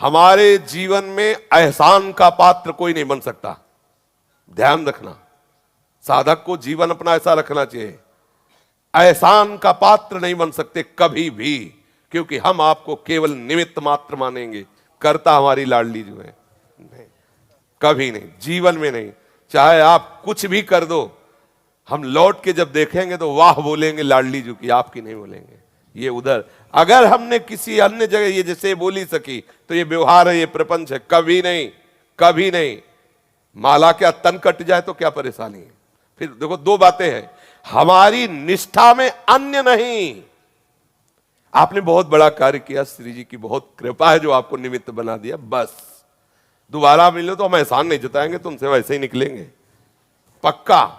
हमारे जीवन में एहसान का पात्र कोई नहीं बन सकता। ध्यान रखना, साधक को जीवन अपना ऐसा रखना चाहिए, एहसान का पात्र नहीं बन सकते कभी भी, क्योंकि हम आपको केवल निमित्त मात्र मानेंगे। करता हमारी लाडली जो है नहीं, कभी नहीं, जीवन में नहीं। चाहे आप कुछ भी कर दो, हम लौट के जब देखेंगे तो वाह बोलेंगे लाडली जो की, आपकी नहीं बोलेंगे। ये उधर अगर हमने किसी अन्य जगह ये जैसे बोली सकी तो ये व्यवहार है, ये प्रपंच है, कभी नहीं, कभी नहीं। माला क्या तन कट जाए तो क्या परेशानी है। फिर देखो दो बातें हैं, हमारी निष्ठा में अन्य नहीं। आपने बहुत बड़ा कार्य किया, श्री जी की बहुत कृपा है जो आपको निमित्त बना दिया, बस दोबारा मिलो तो हम एहसान नहीं जताएंगे, तुमसे वैसे ही निकलेंगे पक्का।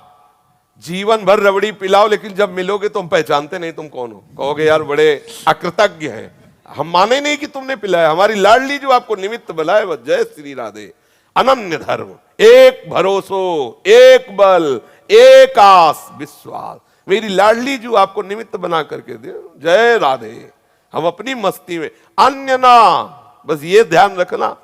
जीवन भर रबड़ी पिलाओ, लेकिन जब मिलोगे तो हम पहचानते नहीं तुम कौन हो, कहोगे यार बड़े अकृतज्ञ हैं, हम माने नहीं कि तुमने पिलाया, हमारी लाडली जो आपको निमित्त बनाए। बस जय श्री राधे। अनन्य धर्म, एक भरोसो, एक बल, एक आस विश्वास, मेरी लाडली जो आपको निमित्त बना करके दे। जय राधे। हम अपनी मस्ती में अन्य ना, बस ये ध्यान रखना,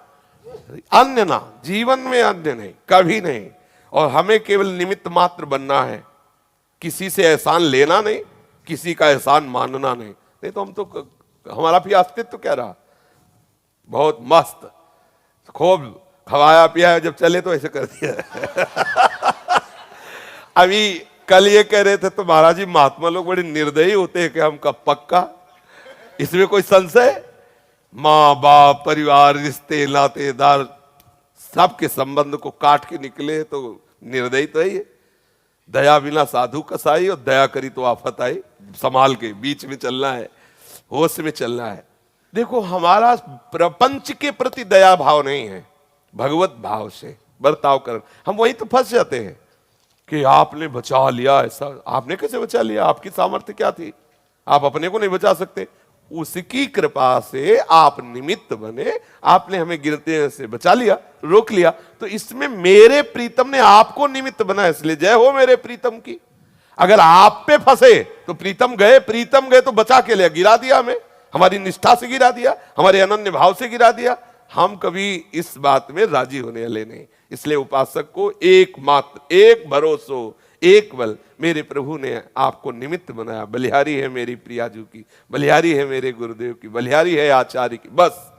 अन्य ना, जीवन में अन्य नहीं, कभी नहीं। और हमें केवल निमित्त मात्र बनना है, किसी से एहसान लेना नहीं, किसी का एहसान मानना नहीं। नहीं तो हम तो, हमारा भी अस्तित्व क्या रहा, बहुत मस्त खूब खवाया पिया है, जब चले तो ऐसे कर दिया। अभी कल ये कह रहे थे तो महाराज जी महात्मा लोग बड़े निर्दयी होते हैं कि हम कब पक्का, इसमें कोई संशय। माँ बाप, परिवार, रिश्ते, नातेदार, सबके संबंध को काट के निकले तो निर्दयी तो है। दया बिना साधु कसाई, और दया करी तो आफत आई। संभाल के बीच में चलना है, होश में चलना है। देखो हमारा प्रपंच के प्रति दया भाव नहीं है, भगवत भाव से बर्ताव कर। हम वही तो फंस जाते हैं कि आपने बचा लिया, ऐसा आपने कैसे बचा लिया, आपकी सामर्थ्य क्या थी, आप अपने को नहीं बचा सकते। उसकी कृपा से आप निमित्त बने, आपने हमें गिरते से बचा लिया, रोक लिया। तो इसमें मेरे प्रीतम ने आपको निमित्त बनाया, इसलिए जय हो मेरे प्रीतम की। अगर आप पे फंसे तो प्रीतम गए तो बचा के लिया, गिरा दिया हमें, हमारी निष्ठा से गिरा दिया, हमारे अनन्य भाव से गिरा दिया। हम कभी इस बात में राजी होने वाले नहीं। इसलिए उपासक को एक मात्र, एक भरोसो, एक बल, मेरे प्रभु ने आपको निमित्त बनाया। बलिहारी है मेरी प्रियाजू की, बलिहारी है मेरे गुरुदेव की, बलिहारी है आचार्य की। बस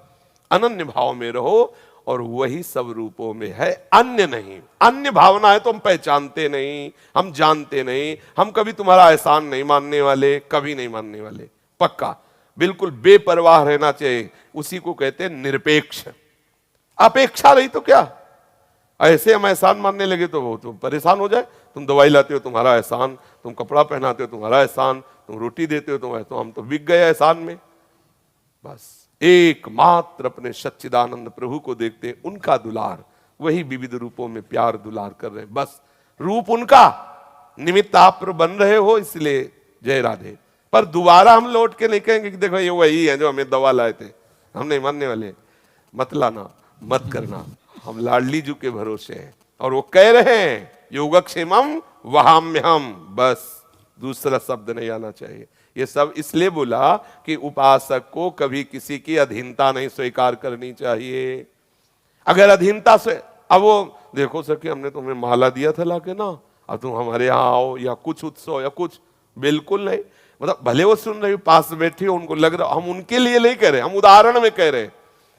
अनन्य भाव में रहो, और वही सब रूपों में है, अन्य नहीं। अन्य भावना है तो हम पहचानते नहीं, हम जानते नहीं। हम कभी तुम्हारा एहसान नहीं मानने वाले, कभी नहीं मानने वाले, पक्का। बिल्कुल बेपरवाह रहना चाहिए, उसी को कहते हैं निरपेक्ष। अपेक्षा रही तो क्या, ऐसे हम एहसान मानने लगे तो वो तो परेशान हो जाए। तुम दवाई लाते हो तुम्हारा एहसान, तुम कपड़ा पहनाते हो तुम्हारा एहसान, तुम रोटी देते हो तुम्हारा, तो हम तो बिक गए एहसान में। बस एकमात्र अपने सच्चिदानंद प्रभु को देखते, उनका दुलार, वही विविध रूपों में प्यार दुलार कर रहे हैं। बस रूप उनका, निमित्त आप बन रहे हो, इसलिए जय राधे। पर दोबारा हम लौट के नहीं कहेंगे कि देखो ये वही है जो हमें दवा लाए थे, हम नहीं मानने वाले। मत लाना, मत करना, हम लाडली जी के भरोसे हैं। और वो कह रहे हैं योगक्षेमम वहाम्यहम, बस दूसरा शब्द नहीं आना चाहिए। ये सब इसलिए बोला कि उपासक को कभी किसी की अधीनता नहीं स्वीकार करनी चाहिए। अगर अधीनता से, अब वो देखो सर हमने तुम्हें माला दिया था लाके ना, अब तुम हमारे यहाँ आओ, या कुछ उत्सव या कुछ, बिल्कुल नहीं। मतलब भले वो सुन रही पास बैठी हो, उनको लग रहा, हम उनके लिए नहीं कह रहे, हम उदाहरण में कह रहे हैं।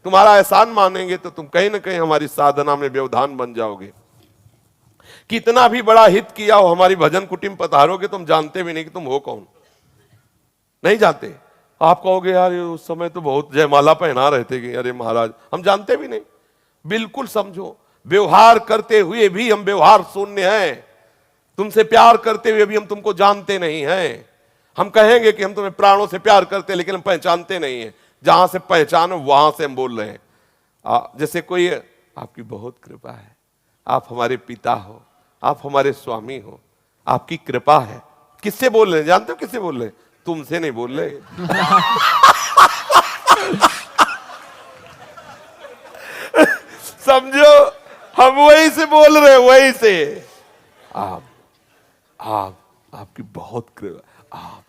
तुम्हारा एहसान मानेंगे तो तुम कहीं ना कहीं हमारी साधना में व्यवधान बन जाओगे। कितना भी बड़ा हित किया हो, हमारी भजन कुटिम पधारोगे, तुम जानते भी नहीं कि तुम हो कौन, नहीं जानते। आप कहोगे यार उस समय तो बहुत जयमाला पहना रहे थे कि अरे महाराज, हम जानते भी नहीं। बिल्कुल समझो, व्यवहार करते हुए भी हम व्यवहार शून्य हैं। तुमसे प्यार करते हुए भी हम तुमको जानते नहीं हैं। हम कहेंगे कि हम तुम्हें प्राणों से प्यार करते हैं, लेकिन हम पहचानते नहीं हैं। जहां से पहचानो वहां से हम बोल रहे हैं। जैसे कोई, आपकी बहुत कृपा है, आप हमारे पिता हो, आप हमारे स्वामी हो, आपकी कृपा है। किससे बोल रहे हैं, जानते हो किससे बोल रहे हैं? तुमसे नहीं बोल रहे। समझो, हम वही से बोल रहे हैं, वही से। आपकी बहुत कृपा, आप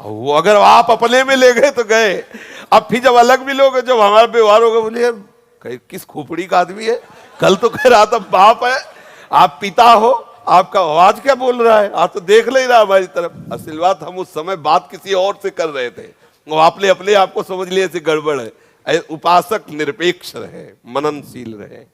वो अगर आप अपने में ले गए तो गए, अब फिर जब अलग भी लोग जब हमारा व्यवहार होगा, बोले यार किस खोपड़ी का आदमी है, कल तो कह रहा था बाप है, आप पिता हो, आपका आवाज क्या बोल रहा है, आप तो देख ले रहा हमारी तरफ। असल बात हम उस समय बात किसी और से कर रहे थे, वो आपने अपने आप को समझ लिए ऐसे गड़बड़ है। उपासक निरपेक्ष रहे, मननशील रहे।